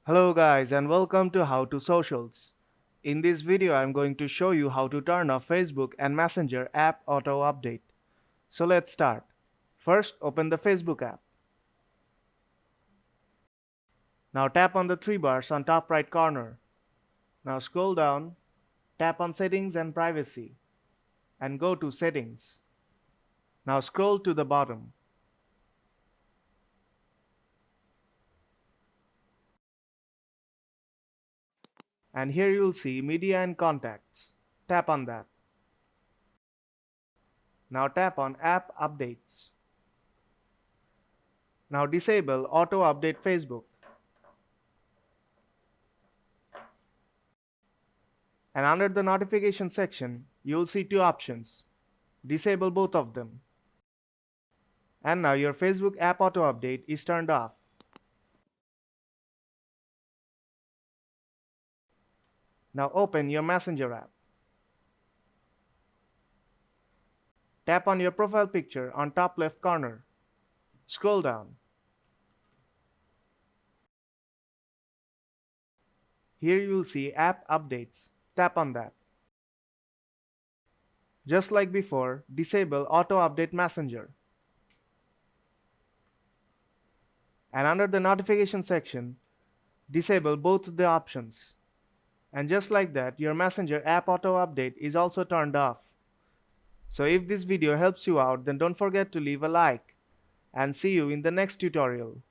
Hello guys and welcome to How to Socials. In this video I'm going to show you how to turn off Facebook and Messenger app auto update. So let's start. First open the Facebook app. Now tap on the three bars on top right corner. Now scroll down, tap on Settings and Privacy and go to Settings. Now scroll to the bottom. And here you'll see Media and Contacts. Tap on that. Now tap on App Updates. Now disable Auto Update Facebook. And under the notification section, you'll see two options. Disable both of them. And now your Facebook app auto update is turned off. Now open your Messenger app. Tap on your profile picture on top left corner. Scroll down. Here you'll see app updates. Tap on that. Just like before, disable auto update Messenger. And under the notification section, disable both the options. And just like that, your Messenger app auto update is also turned off. So if this video helps you out, then don't forget to leave a like and see you in the next tutorial.